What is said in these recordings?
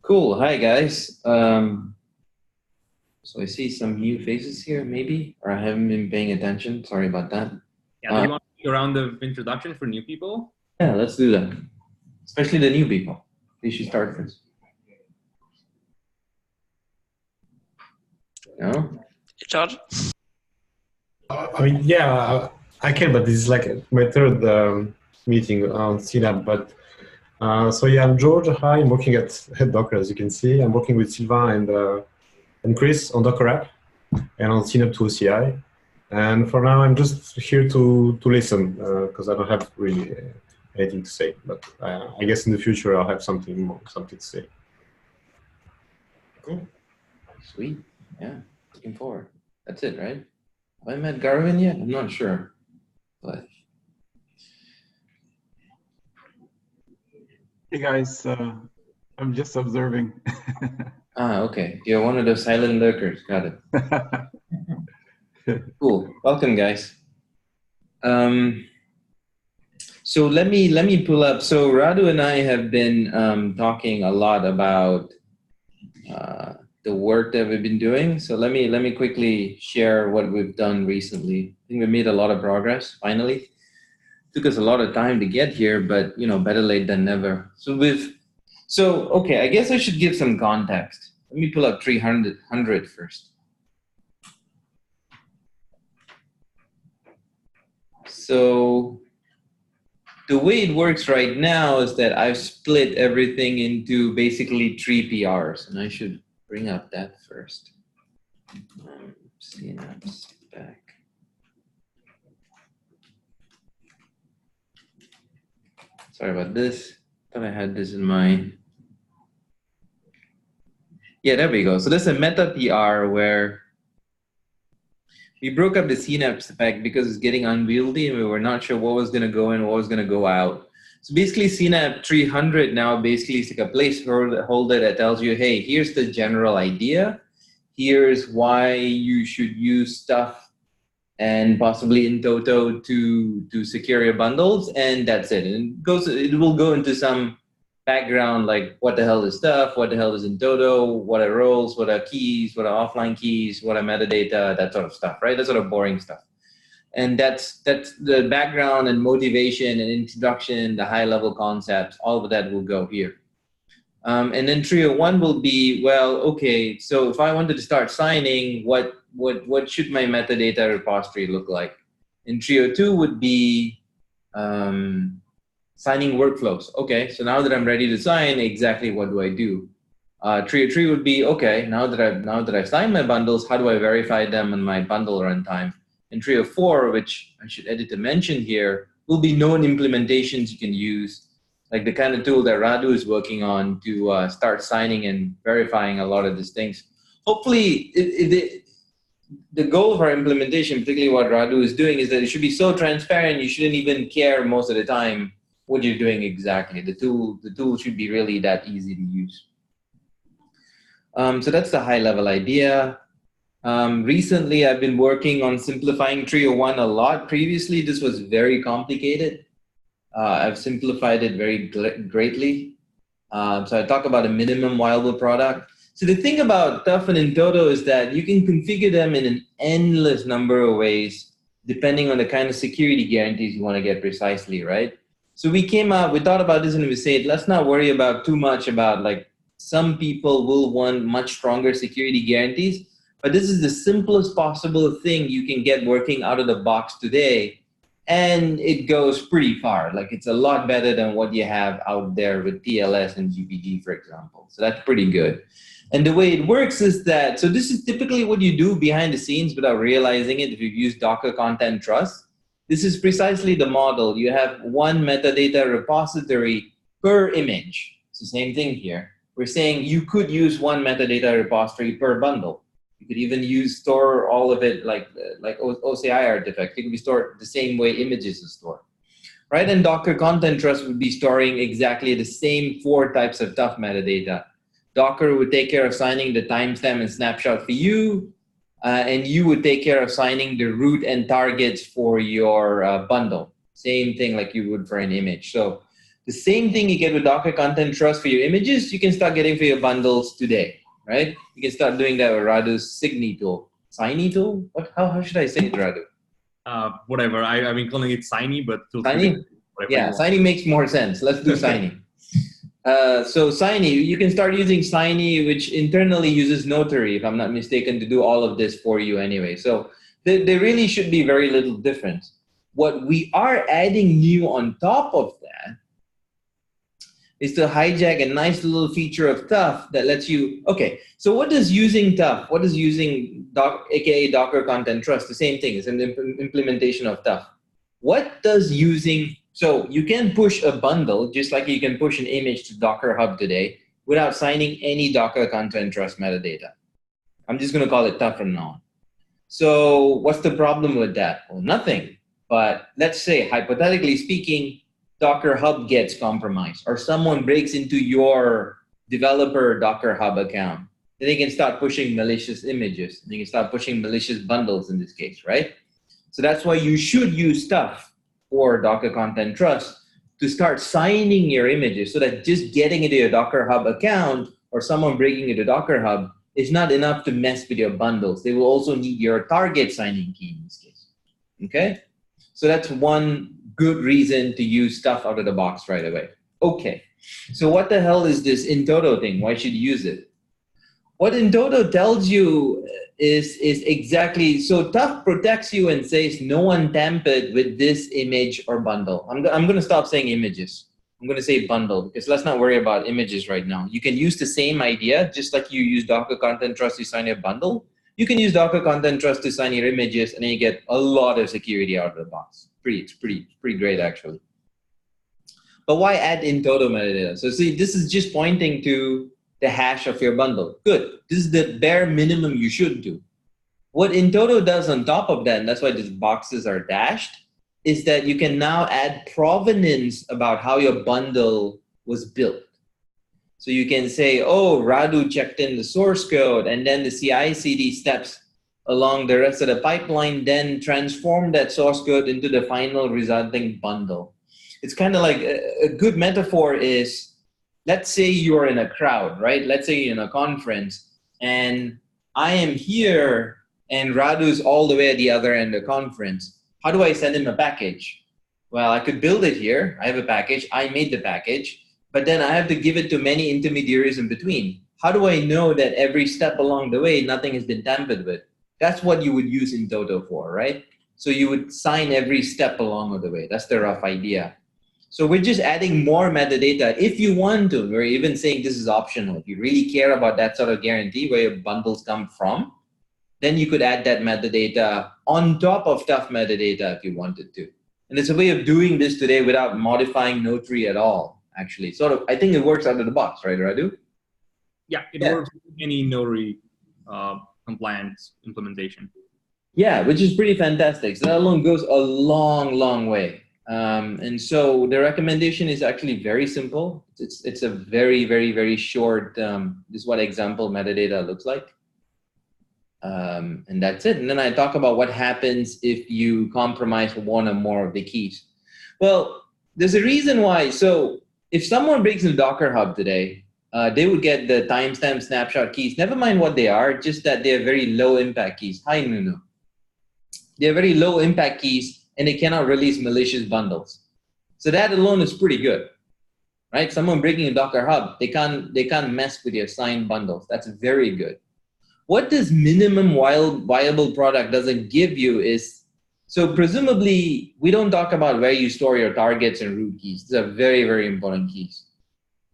Cool. Hi, guys. So I see some new faces here, maybe, or I haven't been paying attention. Sorry about that. Yeah, do you want to do a round of introduction for new people? Yeah, let's do that. Especially the new people. They should start first. No? George? I can, but this is like my third meeting on CNAB. But I'm George. Hi, I'm working at Docker, as you can see. I'm working with Sylvain and Chris on Docker app and on cnab-to-oci. And for now, I'm just here to listen because I don't have really anything to say. But I guess in the future, I'll have something to say. Cool. Sweet. Yeah. Looking forward. That's it, right? Have I met Garvin yet? I'm not sure. But Hey guys, I'm just observing. okay. You're one of those silent lurkers. Got it. Cool. Welcome, guys. So let me pull up. So Radu and I have been talking a lot about the work that we've been doing. So let me quickly share what we've done recently. I think we made a lot of progress. Finally, took us a lot of time to get here, but better late than never. So okay, I guess I should give some context. Let me pull up 300 first. So the way it works right now is that I've split everything into basically 3 PRs, and I should bring up that first. cnab spec. Sorry about this. Thought I had this in mind. Yeah, there we go. So there's a meta PR where we broke up the cnab spec because it's getting unwieldy and we were not sure what was going to go in, what was going to go out. So basically cnab 300 now basically is like a placeholder that tells you, hey, here's the general idea. Here's why you should use stuff and possibly in-toto to secure your bundles, and that's it. And it will go into some background like what the hell is stuff, what the hell is in-toto, what are roles, what are keys, what are offline keys, what are metadata, that sort of stuff, right? That sort of boring stuff. And that's the background and motivation and introduction, the high-level concepts, all of that will go here. And then 301 will be, well, okay, so if I wanted to start signing, what should my metadata repository look like? And 302 would be signing workflows. Okay, so now that I'm ready to sign, exactly what do I do? 303 would be, okay, now that I've signed my bundles, how do I verify them on my bundle runtime? And 304, which I should edit to mention here, will be known implementations you can use, like the kind of tool that Radu is working on to start signing and verifying a lot of these things. Hopefully, the goal of our implementation, particularly what Radu is doing, is that it should be so transparent you shouldn't even care most of the time what you're doing exactly. The tool should be really that easy to use. So that's the high-level idea. Recently, I've been working on simplifying 301 a lot. Previously, this was very complicated. I've simplified it very greatly. So I talk about a minimum viable product. So the thing about TUF and in-toto is that you can configure them in an endless number of ways, depending on the kind of security guarantees you want to get precisely, right? So we thought about this and we said, let's not worry about too much about like some people will want much stronger security guarantees, but this is the simplest possible thing you can get working out of the box today. And it goes pretty far. Like it's a lot better than what you have out there with TLS and GPG, for example. So that's pretty good. And the way it works is that, so this is typically what you do behind the scenes without realizing it if you use Docker Content Trust. This is precisely the model. You have one metadata repository per image. It's the same thing here. We're saying you could use one metadata repository per bundle. You could even store all of it like OCI artifacts. It could be stored the same way images are stored, right? And Docker Content Trust would be storing exactly the same 4 types of TUF metadata. Docker would take care of signing the timestamp and snapshot for you, and you would take care of signing the root and targets for your bundle. Same thing like you would for an image. So The same thing you get with Docker Content Trust for your images, you can start getting for your bundles today, right? You can start doing that with Radu's Signy tool. Signy tool? How should I say it, Radu? Whatever. I've been calling it Signy, but Signy? Yeah, Signy makes more sense. Let's do Signy. So Signy, you can start using Signy, which internally uses Notary, if I'm not mistaken, to do all of this for you anyway. So there really should be very little difference. What we are adding new on top of that is to hijack a nice little feature of Tough that lets you, okay, so what does using Tough, what does using aka Docker Content Trust, the same thing, it's an implementation of Tough. What does using, so you can push a bundle just like you can push an image to Docker Hub today without signing any Docker Content Trust metadata. I'm just gonna call it Tough from now on. So what's the problem with that? Well, nothing, but let's say, hypothetically speaking, Docker Hub gets compromised or someone breaks into your developer Docker Hub account. Then they can start pushing malicious images. They can start pushing malicious bundles in this case, right? So that's why you should use Tough for Docker Content Trust to start signing your images so that just getting into your Docker Hub account or someone breaking into Docker Hub is not enough to mess with your bundles. They will also need your target signing key in this case, okay? So that's one good reason to use Stuff out of the box right away. Okay, so what the hell is this in-toto thing? Why should you use it? What in-toto tells you is exactly, so Tough protects you and says no one tampered with this image or bundle. I'm going to stop saying images. I'm going to say bundle because let's not worry about images right now. You can use the same idea just like you use Docker Content Trust to sign your bundle. You can use Docker Content Trust to sign your images and then you get a lot of security out of the box. It's pretty great actually. But why add in-toto metadata? So see, this is just pointing to the hash of your bundle. Good. This is the bare minimum you should do. What in-toto does on top of that, and that's why these boxes are dashed, is that you can now add provenance about how your bundle was built. So you can say, oh, Radu checked in the source code, and then the CI/CD steps along the rest of the pipeline, then transform that source code into the final resulting bundle. It's kind of like a good metaphor is, let's say you're in a crowd, right? Let's say you're in a conference, and I am here, and Radu's all the way at the other end of the conference. How do I send him a package? Well, I could build it here. I have a package. I made the package. But then I have to give it to many intermediaries in between. How do I know that every step along the way, nothing has been tampered with? That's what you would use in-toto for, right? So you would sign every step along the way. That's the rough idea. So we're just adding more metadata. If you want to, we're even saying this is optional. If you really care about that sort of guarantee where your bundles come from, then you could add that metadata on top of Tough metadata if you wanted to. And it's a way of doing this today without modifying Notary at all. Actually, sort of, I think it works out of the box, right, Radu? Yeah, it works with any Notary compliance implementation. Yeah, which is pretty fantastic. So that alone goes a long, long way. And so the recommendation is actually very simple. It's a very, very, very short, this is what example metadata looks like. And that's it. And then I talk about what happens if you compromise one or more of the keys. Well, there's a reason why. So if someone breaks into Docker Hub today, they would get the timestamp snapshot keys. Never mind what they are, just that they're very low impact keys. Hi, Nuno. They're very low impact keys and they cannot release malicious bundles. So that alone is pretty good, right? Someone breaking a Docker Hub, they can't mess with your signed bundles. That's very good. What this minimum viable product doesn't give you is, so presumably, we don't talk about where you store your targets and root keys. These are very, very important keys.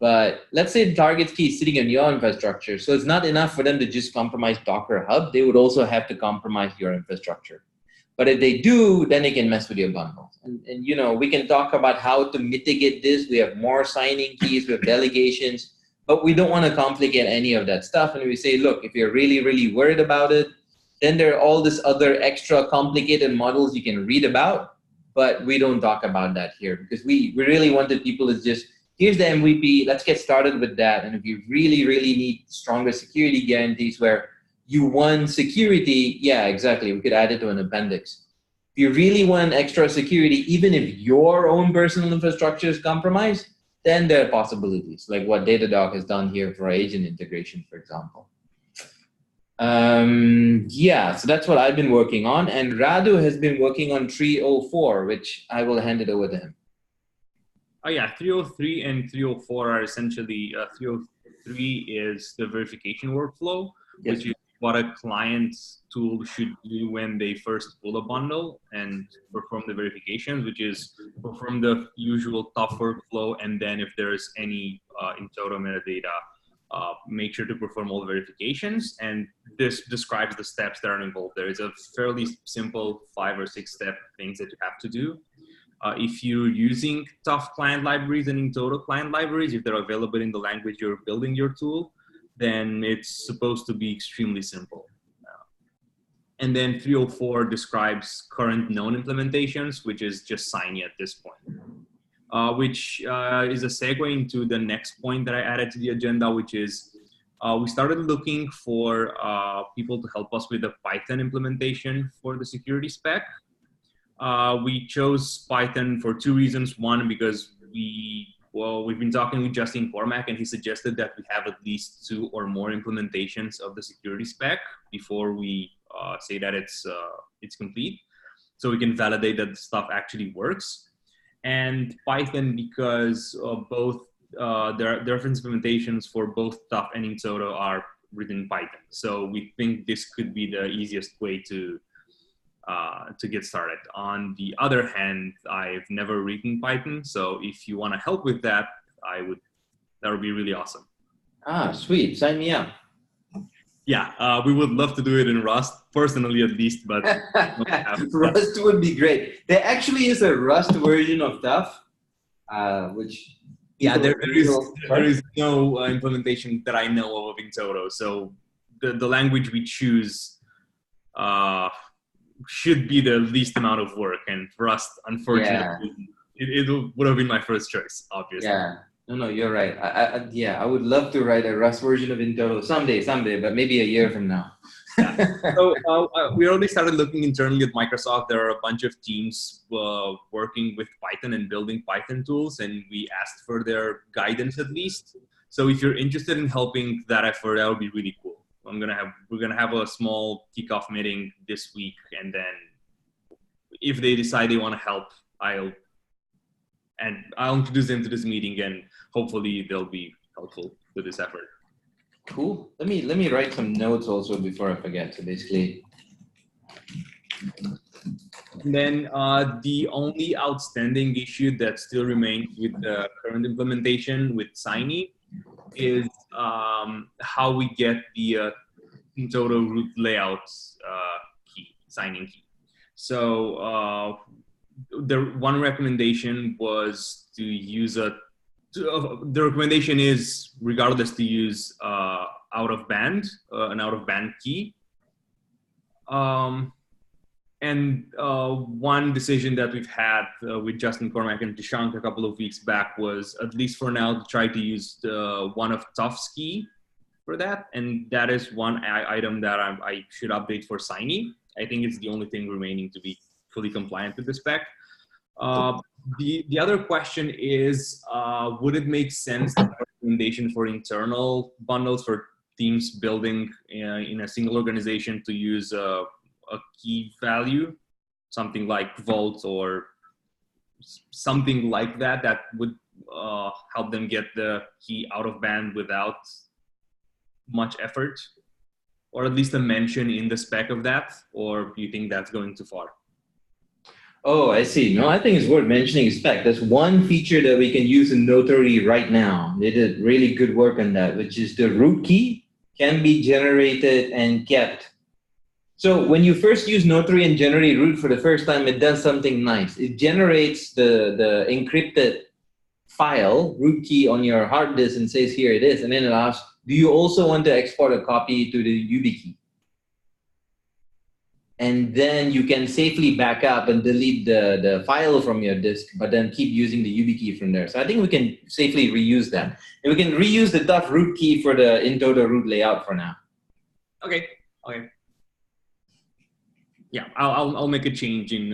But let's say the targets key is sitting on your infrastructure. So it's not enough for them to just compromise Docker Hub. They would also have to compromise your infrastructure. But if they do, then they can mess with your bundles. And you know, we can talk about how to mitigate this. We have more signing keys, we have delegations, but we don't want to complicate any of that stuff. And we say, look, if you're really, really worried about it, then there are all this other extra complicated models you can read about, but we don't talk about that here because we really wanted people to just, here's the MVP, let's get started with that. And if you really, really need stronger security guarantees where you want security, yeah, exactly, we could add it to an appendix. If you really want extra security, even if your own personal infrastructure is compromised, then there are possibilities, like what Datadog has done here for agent integration, for example. Yeah, so that's what I've been working on, and Radu has been working on 304, which I will hand it over to him. Oh yeah, 303 and 304 are essentially, 303 is the verification workflow, Yes. which is what a client's tool should do when they first pull a bundle and perform the verifications, which is perform the usual tough workflow, and then if there's any in-toto metadata, make sure to perform all the verifications. And this describes the steps that are involved. There is a fairly simple 5 or 6 step things that you have to do. If you're using tough client libraries and in-toto client libraries, if they're available in the language you're building your tool, then it's supposed to be extremely simple. And then 304 describes current known implementations, which is just Signy at this point, which is a segue into the next point that I added to the agenda, which is we started looking for people to help us with the Python implementation for the security spec. We chose Python for 2 reasons. One, because we've been talking with Justin Cormack, and he suggested that we have at least 2 or more implementations of the security spec before we say that it's complete, so we can validate that the stuff actually works. And Python, because both there are reference implementations for both tough and in-toto are written in Python. So we think this could be the easiest way to get started. On the other hand, I've never written Python, so if you want to help with that, that would be really awesome. Ah, sweet. Sign me up. Yeah, we would love to do it in Rust, personally at least, but Rust would be great. There actually is a Rust version of Tough, which... Yeah, there is no implementation that I know of in-toto, so the language we choose should be the least amount of work, and Rust, unfortunately, it would have been my first choice, obviously. Yeah, no, you're right. I would love to write a Rust version of in-toto someday, but maybe a year from now. Yeah. So we already started looking internally at Microsoft. There are a bunch of teams working with Python and building Python tools, and we asked for their guidance at least. So if you're interested in helping that effort, that would be really cool. We're gonna have a small kickoff meeting this week, and then if they decide they want to help, I'll introduce them to this meeting, and hopefully they'll be helpful to this effort. Cool. Let me write some notes also before I forget. So basically, and then the only outstanding issue that still remains with the current implementation with Signy is how we get the in-toto root layout key, signing key. So the one recommendation was to use the recommendation is, regardless, to use an out-of-band key. And one decision that we've had with Justin Cormack and Dishank a couple of weeks back was, at least for now, to try to use the one of Tough's key for that. And that is one item that I should update for Signy. I think it's the only thing remaining to be fully compliant with the spec. The other question is, would it make sense that recommendation for internal bundles for teams building in a single organization to use a key value, something like Vault or something like that, that would help them get the key out of band without much effort, or at least a mention in the spec of that? Or do you think that's going too far? Oh, I see. No, I think it's worth mentioning spec. There's one feature that we can use in Notary right now. They did really good work on that, which is the root key can be generated and kept. So when you first use Notary and generate root for the first time, it does something nice. It generates the encrypted file, root key, on your hard disk and says, here it is. And then it asks, do you also want to export a copy to the YubiKey? And then you can safely back up and delete the file from your disk, but then keep using the YubiKey from there. So I think we can safely reuse that. And we can reuse the tough root key for the in-toto root layout for now. Okay. Yeah, I'll make a change in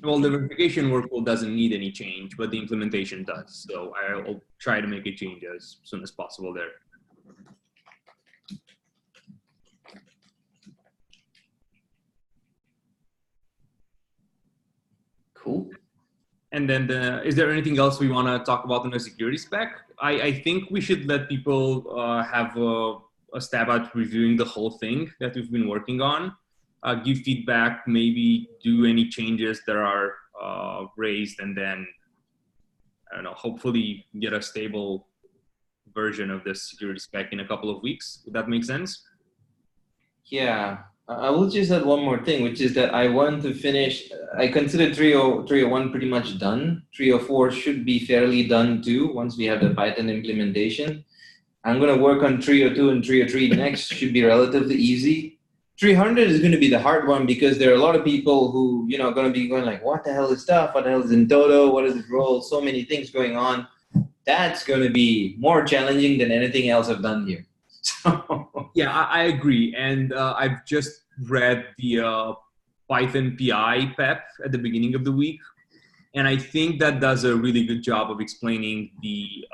Well, the verification workflow doesn't need any change, but the implementation does. So I'll try to make a change as soon as possible there. Cool. And then is there anything else we want to talk about in the security spec? I think we should let people have a stab at reviewing the whole thing that we've been working on, give feedback, maybe do any changes that are raised, and then, I don't know, hopefully get a stable version of this security spec in a couple of weeks. Would that make sense? Yeah. I will just add one more thing, which is that I want to finish. I consider 301 pretty much done. 304 should be fairly done too once we have the Python implementation. I'm going to work on 302 and 303 next. Should be relatively easy. 300 is going to be the hard one because there are a lot of people who, you know, are going to be going like, what the hell is stuff? What the hell is in-toto? What is its role? So many things going on. That's going to be more challenging than anything else I've done here. So. Yeah, I agree. And I've just read the Python PI PEP at the beginning of the week. And I think that does a really good job of explaining the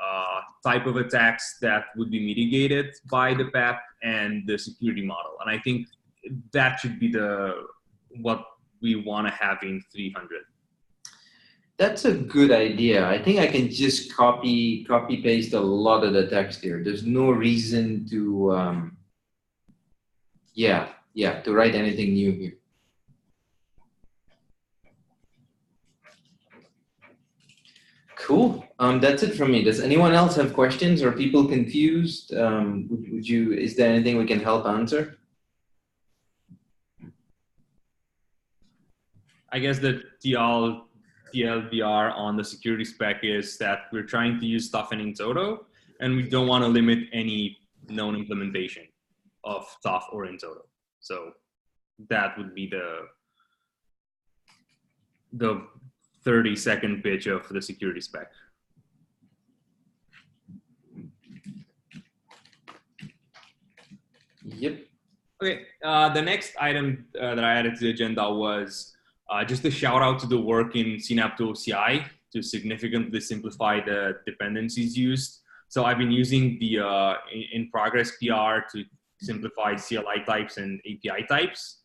type of attacks that would be mitigated by the PEP and the security model. And I think that should be what we want to have in 300. That's a good idea. I think I can just copy paste a lot of the text here. There's no reason to, to write anything new here. Cool. That's it from me. Does anyone else have questions or people confused? Is there anything we can help answer? I guess the TLDR on the security spec is that we're trying to use stuff in in-toto, and we don't want to limit any known implementation of stuff or in-toto. So that would be the 30-second pitch of the security spec. Yep. Okay, the next item that I added to the agenda was just a shout out to the work in cnab-to-oci to significantly simplify the dependencies used. So I've been using the in progress PR to simplify CLI types and API types.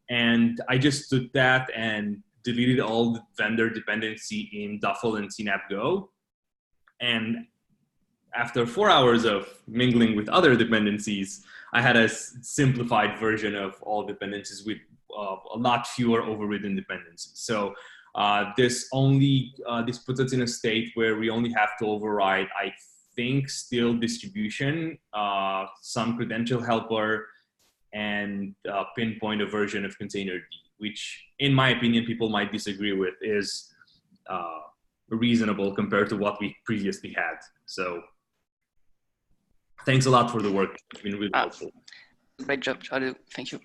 And I just took that and deleted all the vendor dependency in Duffel and cnab-go. And after 4 hours of mingling with other dependencies, I had a simplified version of all dependencies with a lot fewer overridden dependencies. So this puts us in a state where we only have to override, I think, still distribution, some credential helper, and pinpoint a version of container D, which in my opinion, people might disagree with, is reasonable compared to what we previously had. So thanks a lot for the work. It's been really helpful. Great job, Charlie. Thank you.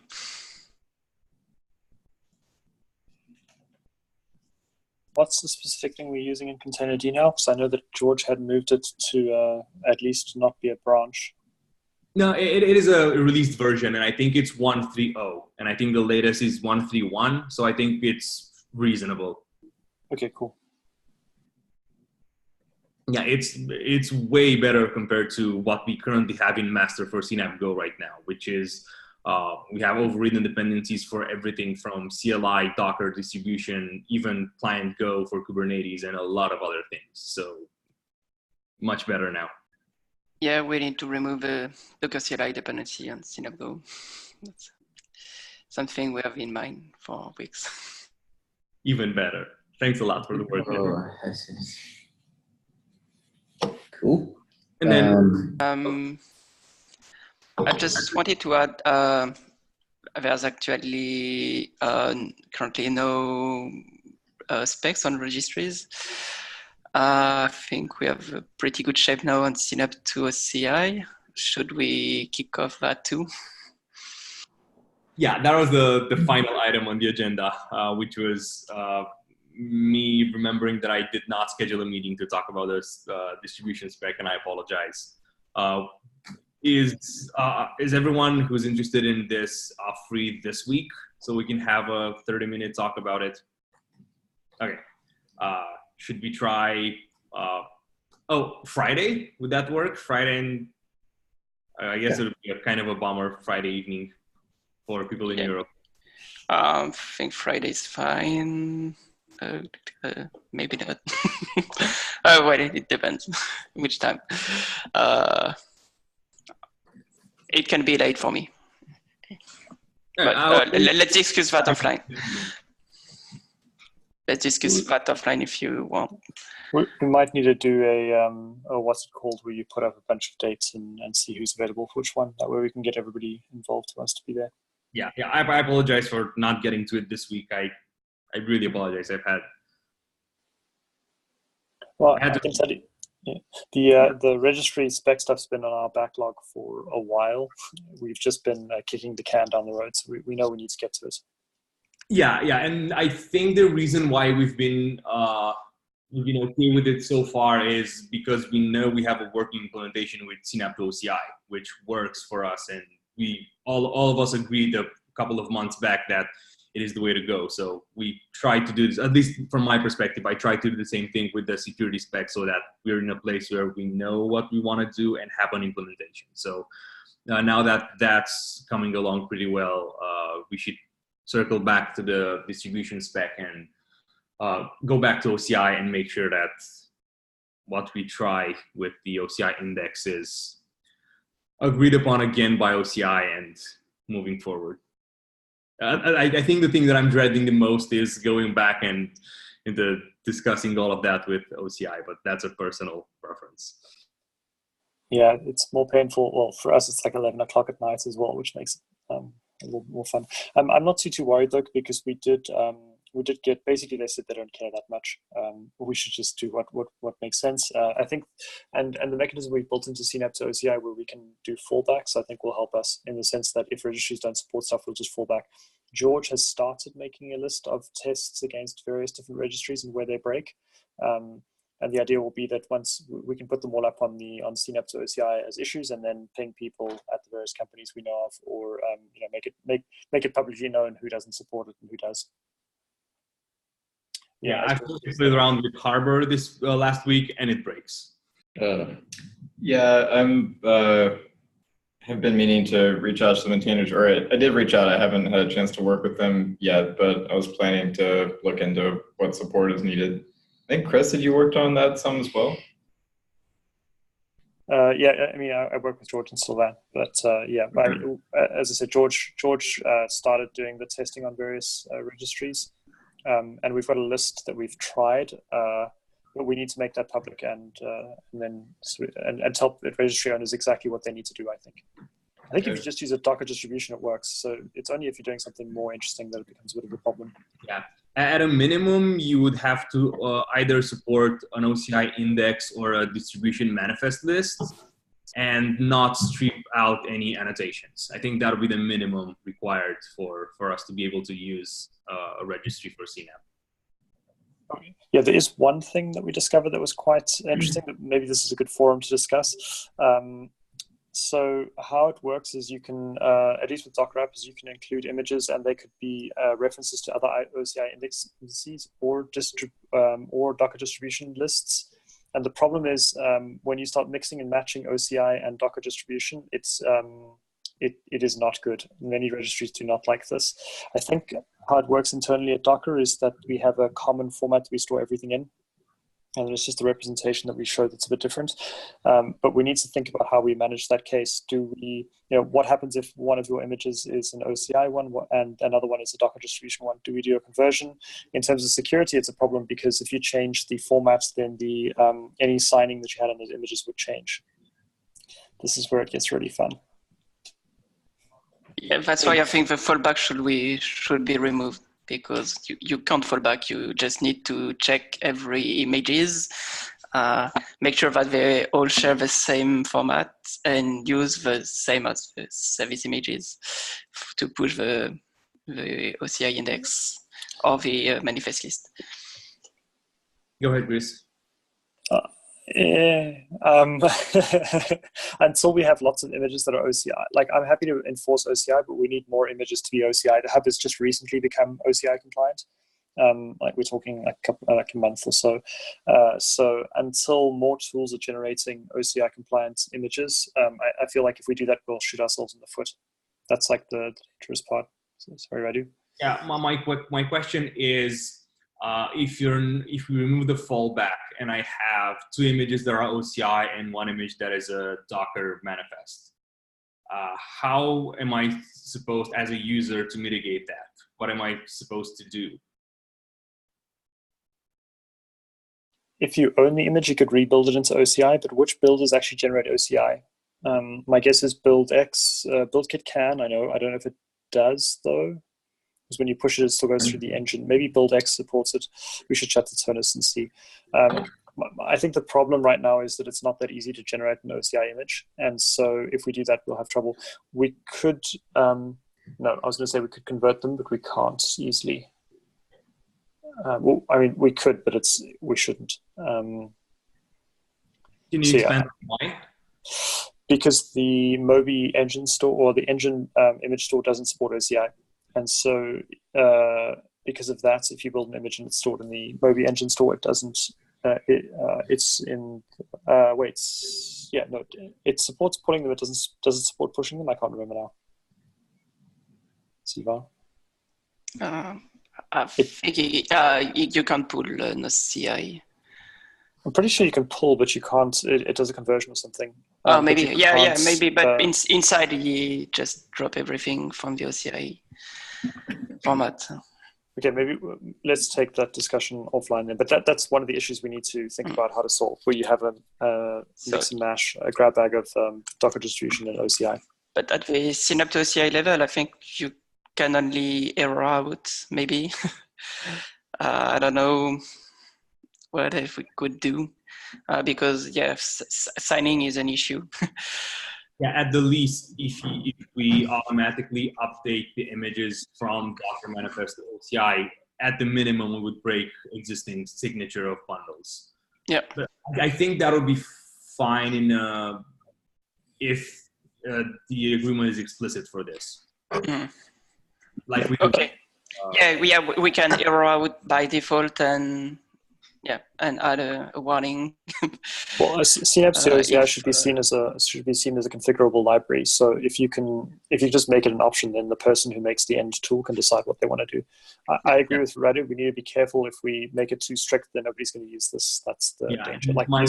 What's the specific thing we're using in Container D now? Because I know that George had moved it to at least not be a branch. No, it is a released version, and I think it's 1.3.0, and I think the latest is 1.3.1, so I think it's reasonable. Okay, cool. Yeah, it's way better compared to what we currently have in master for cnab-go right now, which is we have overridden dependencies for everything from CLI, Docker, distribution, even client Go for Kubernetes, and a lot of other things. So much better now. Yeah, we need to remove the Docker CLI dependency on cnab-go. That's something we have in mind for weeks. Even better. Thanks a lot for the work. Cool. And then I just wanted to add, there's actually currently no specs on registries. I think we have a pretty good shape now on cnab-to-oci. Should we kick off that too? Yeah, that was the final item on the agenda, which was me remembering that I did not schedule a meeting to talk about this distribution spec, and I apologize. Is everyone who's interested in this free this week so we can have a 30-minute talk about it? Okay. Should we try? Friday? Would that work? Friday, and I guess it would be a kind of a bummer Friday evening for people in Europe. I think Friday is fine. Maybe not. Well, it depends which time. It can be late for me. But let's discuss that offline. Let's discuss that offline if you want. We might need to do a what's it called, where you put up a bunch of dates and see who's available for which one. That way we can get everybody involved who wants to be there. Yeah. I apologize for not getting to it this week. I really apologize. I can tell you, the registry spec stuff's been on our backlog for a while. We've just been kicking the can down the road, so we know we need to get to it. Yeah, and I think the reason why we've been okay with it so far is because we know we have a working implementation with cnab-to-oci, which works for us, and we all of us agreed a couple of months back that it is the way to go. So we try to do this, at least from my perspective. I try to do the same thing with the security spec so that we're in a place where we know what we want to do and have an implementation. So now that that's coming along pretty well, we should circle back to the distribution spec and go back to OCI and make sure that what we try with the OCI index is agreed upon again by OCI and moving forward. I think the thing that I'm dreading the most is going back and into discussing all of that with OCI, but that's a personal preference. Yeah, it's more painful. Well, for us, it's like 11 o'clock at night as well, which makes it a little more fun. I'm not too worried though, because we did get, basically they said they don't care that much. We should just do what makes sense. I think, and the mechanism we've built into cnab-to-oci where we can do fallbacks, I think will help us in the sense that if registries don't support stuff, we'll just fall back. George has started making a list of tests against various different registries and where they break. And the idea will be that once we can put them all up on cnab-to-oci as issues, and then ping people at the various companies we know of, or make it publicly known who doesn't support it and who does. Yeah, I played around with Harbor this last week, and it breaks. Have been meaning to reach out to the maintainers, or I did reach out. I haven't had a chance to work with them yet, but I was planning to look into what support is needed. I think, Chris, did you worked on that some as well? Yeah, I mean, I work with George and Sylvain, but as I said, George started doing the testing on various registries, and we've got a list that we've tried, but we need to make that public and tell the registry owners exactly what they need to do. I think if you just use a Docker distribution, it works. So it's only if you're doing something more interesting that it becomes a bit of a problem. Yeah. At a minimum, you would have to either support an OCI index or a distribution manifest list and not strip out any annotations. I think that would be the minimum required for us to be able to use a registry for CNAB. Yeah, there is one thing that we discovered that was quite interesting, that maybe this is a good forum to discuss. So how it works is you can, at least with Docker Wrappers, you can include images, and they could be references to other OCI indices or Docker distribution lists. And the problem is when you start mixing and matching OCI and Docker distribution, it is not good. Many registries do not like this. I think how it works internally at Docker is that we have a common format that we store everything in. And it's just the representation that we show that's a bit different. But we need to think about how we manage that case. Do we, what happens if one of your images is an OCI one and another one is a Docker distribution one? Do we do a conversion? In terms of security, it's a problem because if you change the formats, then the any signing that you had on those images would change. This is where it gets really fun. Yeah, that's why I think the fallback should be removed, because you can't fall back. You just need to check every images, make sure that they all share the same format, and use the same as the service images to push the OCI index or the manifest list. Go ahead, Chris. Until we have lots of images that are OCI, like I'm happy to enforce OCI, but we need more images to be OCI. The hub has just recently become OCI compliant, Like we're talking like a month or so. So until more tools are generating OCI compliant images, I feel like if we do that, we'll shoot ourselves in the foot. That's like the dangerous part. Sorry, Radu. Yeah, my question is, if we remove the fallback and I have 2 images that are OCI and 1 image that is a Docker manifest, how am I supposed, as a user, to mitigate that? What am I supposed to do? If you own the image, you could rebuild it into OCI, but which builders actually generate OCI? My guess is BuildKit can. I don't know if it does though, because when you push it, it still goes through the engine. Maybe BuildX supports it. We should chat to Tonus and see. I think the problem right now is that it's not that easy to generate an OCI image, and so if we do that, we'll have trouble. We could, no, I was going to say we could convert them, but we can't easily. Well, I mean, we could, but we shouldn't. Can you expand why? Because the Mobi engine store or the engine image store doesn't support OCI. And so because of that, if you build an image and it's stored in the Mobi engine store, it doesn't, it's in, it supports pulling them, it doesn't support pushing them? I can't remember now. Siva? I think you can pull no CI. I'm pretty sure you can pull, but you can't. It does a conversion or something. Maybe, maybe. But inside, you just drop everything from the OCI format. Okay, maybe let's take that discussion offline then. But that's one of the issues we need to think about how to solve, where you have a mix and mash, a grab bag of Docker distribution and OCI. But at the cnab-to-oci level, I think you can only error out, maybe. I don't know what if we could do, because signing is an issue. Yeah, at the least, if we automatically update the images from Docker manifest to OCI, at the minimum, we would break existing signature of bundles. Yeah, but I think that would be fine if the agreement is explicit for this. Mm. Like we okay. We can error out by default and add a warning. Well, cnab-to-oci should be seen as a configurable library. So if you just make it an option, then the person who makes the end tool can decide what they want to do. I agree with Radu. We need to be careful. If we make it too strict, then nobody's going to use this. That's the danger. Like my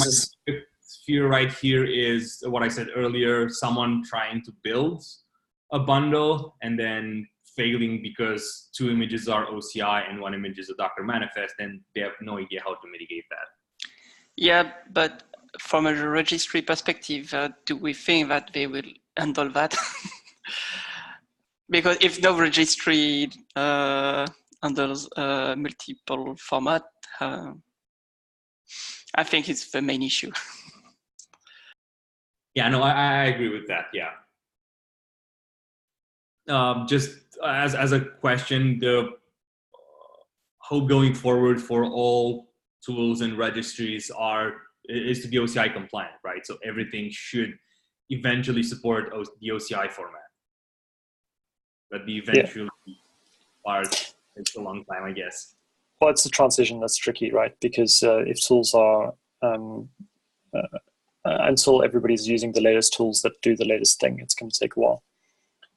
fear right here is what I said earlier: someone trying to build a bundle and then failing because 2 images are OCI and 1 image is a Docker manifest, and they have no idea how to mitigate that. Yeah, but from a registry perspective, do we think that they will handle that? Because if no registry handles multiple format, I think it's the main issue. Yeah, no, I agree with that. Yeah. Just as a question, the hope going forward for all tools and registries is to be OCI compliant, right? So everything should eventually support the OCI format. But the eventual part takes a long time, I guess. Well, it's the transition that's tricky, right? Because if tools are until everybody's using the latest tools that do the latest thing, it's going to take a while.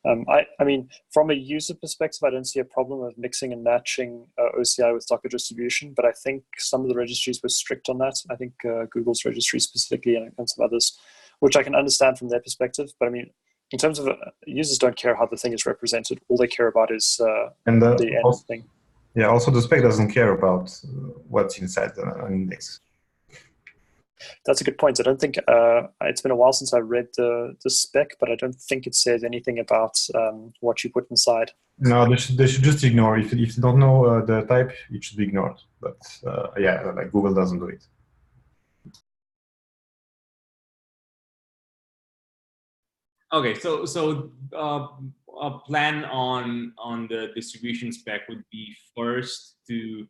I mean, from a user perspective, I don't see a problem of mixing and matching OCI with Docker distribution, but I think some of the registries were strict on that. I think Google's registry specifically and some others, which I can understand from their perspective. But I mean, in terms of users don't care how the thing is represented. All they care about is the end thing. Yeah, also the spec doesn't care about what's inside an index. That's a good point. I don't think it's been a while since I read the spec, but I don't think it says anything about what you put inside. No, they should just ignore. If they don't know the type, it should be ignored. But like Google doesn't do it. Okay, so a plan on the distribution spec would be first to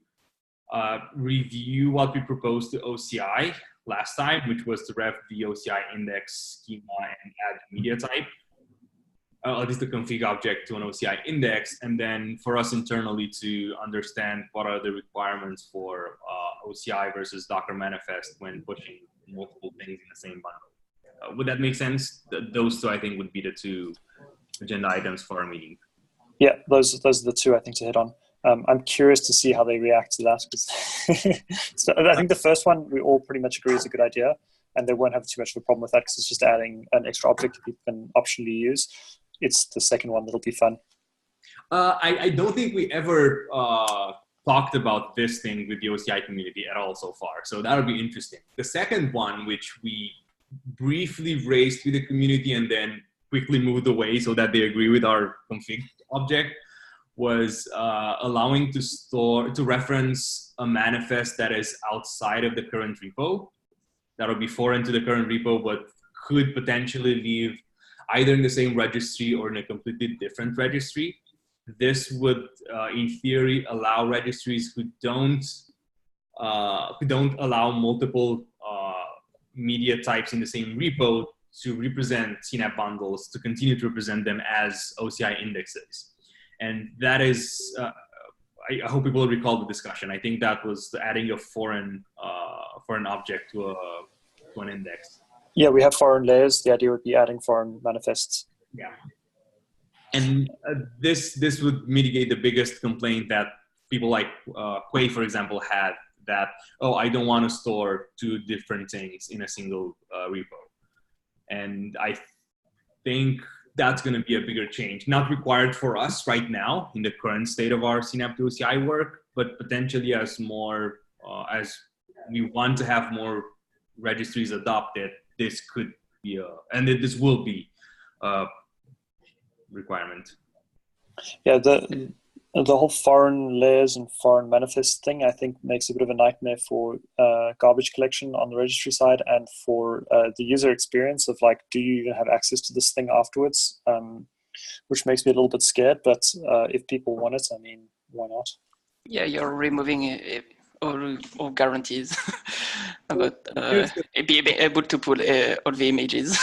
review what we proposed to OCI last time, which was to ref the OCI index schema and add media type. at least the config object to an OCI index, and then for us internally to understand what are the requirements for OCI versus Docker manifest when pushing multiple things in the same bundle. Would that make sense? Those two, I think, would be the two agenda items for our meeting. Yeah, those are the two I think to hit on. I'm curious to see how they react to that. So I think the first one we all pretty much agree is a good idea, and they won't have too much of a problem with that because it's just adding an extra object that people can optionally use. It's the second one that'll be fun. I don't think we ever talked about this thing with the OCI community at all so far, so that'll be interesting. The second one, which we briefly raised with the community and then quickly moved away so that they agree with our config object, was allowing to reference a manifest that is outside of the current repo. That'll be foreign to the current repo, but could potentially live either in the same registry or in a completely different registry. This would, in theory, allow registries who don't allow multiple media types in the same repo to represent CNAB bundles, to continue to represent them as OCI indexes. And that is, I hope people recall the discussion. I think that was adding a foreign object to an index. Yeah, we have foreign layers. The idea would be adding foreign manifests. Yeah. And this would mitigate the biggest complaint that people like Quay, for example, had, that, oh, I don't want to store two different things in a single repo. And I think that's going to be a bigger change, not required for us right now in the current state of our cnab-to-oci work, but potentially as more, as we want to have more registries adopted, this could be this will be a requirement. Yeah, the whole foreign layers and foreign manifest thing, I think, makes a bit of a nightmare for garbage collection on the registry side and for the user experience of like, do you even have access to this thing afterwards? Which makes me a little bit scared, but if people want it, I mean, why not? Yeah, you're removing all guarantees about being able to pull all the images.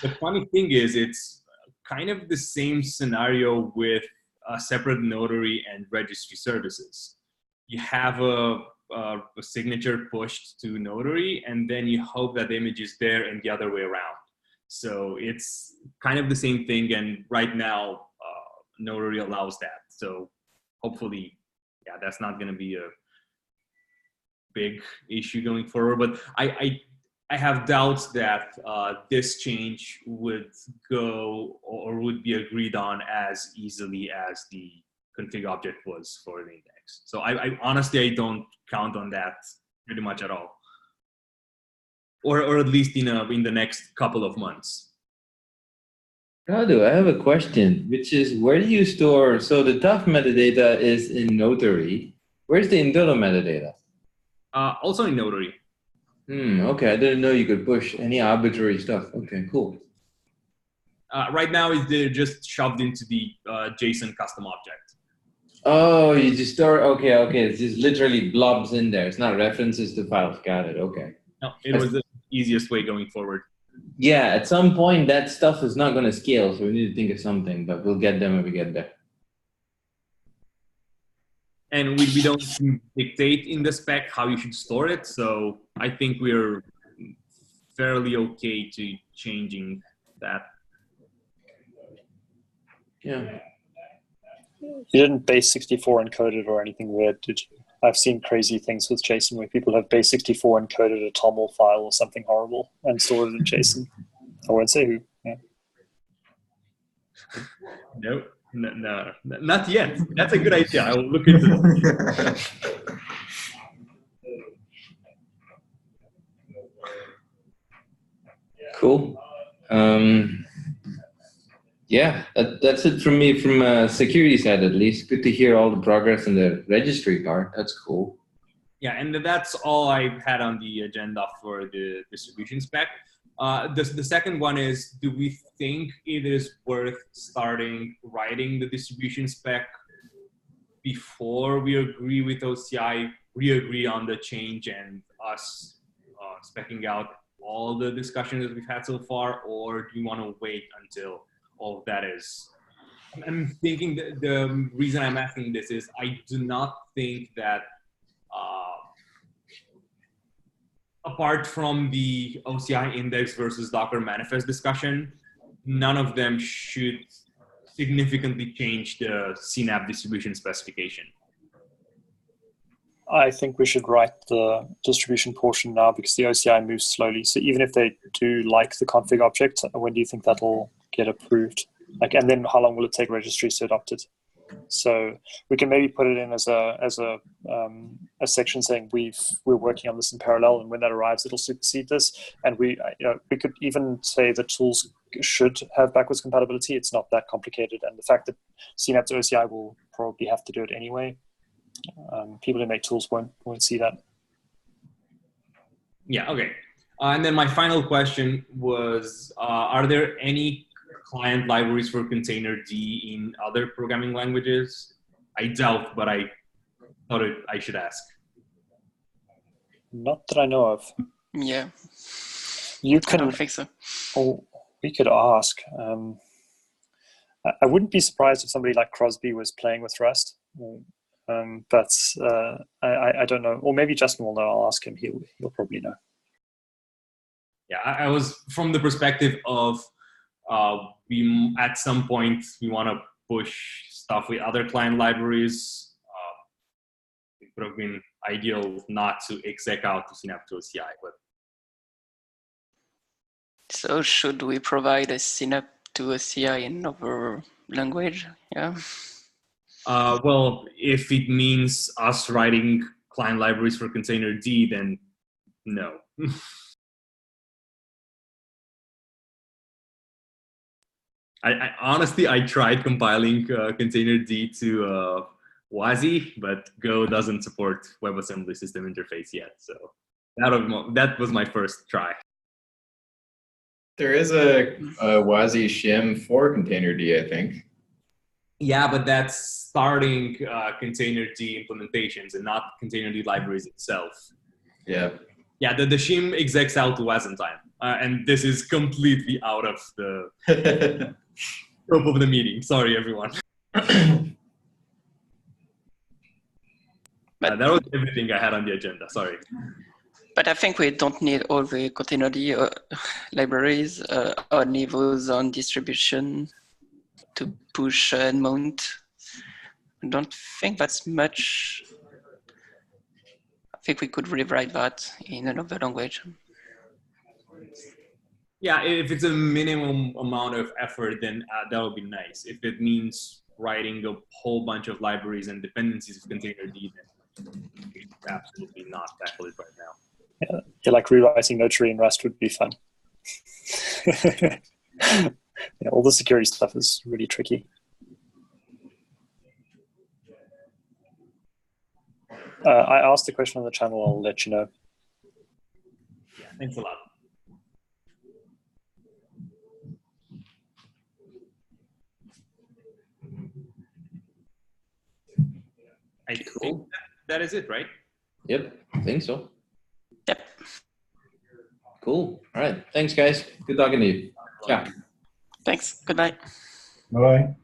The funny thing is, it's kind of the same scenario with a separate notary and registry services. You have a signature pushed to notary, and then you hope that the image is there and the other way around. So it's kind of the same thing, and right now notary allows that. So hopefully, yeah, that's not going to be a big issue going forward. But I have doubts that this change would go or would be agreed on as easily as the config object was for the index. So I honestly, I don't count on that pretty much at all, or at least in the next couple of months. Radu, I have a question, which is, where do you store? So the tough metadata is in notary. Where's the in-toto metadata? Also in notary. Okay, I didn't know you could push any arbitrary stuff. Okay, cool. Right now, they're just shoved into the JSON custom object. Oh, you just store, okay, it's just literally blobs in there. It's not references to files. Got it, okay. No, it was the easiest way going forward. Yeah, at some point, that stuff is not going to scale, so we need to think of something, but we'll get there when we get there. And we don't dictate in the spec how you should store it, so I think we're fairly okay to changing that. Yeah. You didn't base 64 encode it or anything weird, did you? I've seen crazy things with JSON where people have base 64 encoded a TOML file or something horrible and stored it in JSON. I won't say who. Yeah. Nope. No, not yet. That's a good idea. I will look into it. Cool. Yeah, that's it from me from security side at least. Good to hear all the progress in the registry part. That's cool. Yeah, and that's all I had on the agenda for the distribution spec. The second one is, do we think it is worth starting writing the distribution spec before we agree with OCI, re-agree on the change and us specking out all the discussions that we've had so far, or do you want to wait until all of that is. I'm thinking that the reason I'm asking this is I do not think that apart from the OCI index versus Docker manifest discussion, none of them should significantly change the cnab distribution specification. I think we should write the distribution portion now because the OCI moves slowly. So even if they do like the config object, when do you think that'll get approved? Like, and then how long will it take registries to adopt it? So we can maybe put it in as a section saying we're working on this in parallel, and when that arrives, it'll supersede this. And we could even say the tools should have backwards compatibility. It's not that complicated, and the fact that cnab-to-oci will probably have to do it anyway. People who make tools won't see that. Yeah. Okay. And then my final question was: are there any client libraries for containerd in other programming languages? I doubt, but I thought I should ask. Not that I know of. Yeah. You I can. don't think so. Oh, we could ask. I wouldn't be surprised if somebody like Crosby was playing with Rust. But I don't know. Or maybe Justin will know. I'll ask him. He'll probably know. Yeah, I was from the perspective of we at some point we want to push stuff with other client libraries. It would have been ideal not to exec out to cnab-to-oci, but. So should we provide a cnab-to-oci in another language? Yeah. Well, if it means us writing client libraries for containerd, then no. I honestly, I tried compiling containerd to WASI, but Go doesn't support WebAssembly system interface yet. So that was my first try. There is a WASI shim for containerd, I think. Yeah, but that's starting containerd implementations and not containerd libraries itself. Yeah. Yeah, the shim execs out to Wasentime. And this is completely out of the scope of the meeting. Sorry, everyone. That was everything I had on the agenda. Sorry. But I think we don't need all the containerd libraries, only those on distribution to push and mount. I don't think that's much. I think we could rewrite that in another language. Yeah, if it's a minimum amount of effort, then that would be nice. If it means writing a whole bunch of libraries and dependencies of containerd, then it's absolutely not tackle it right now. Yeah, like rewriting Notary in Rust would be fun. Yeah, all the security stuff is really tricky. I asked the question on the channel. I'll let you know. Yeah, thanks a lot. I think that is it, right? Yep, I think so. Yep. Cool. All right. Thanks, guys. Good talking to you. Yeah. Thanks. Good night. Bye-bye.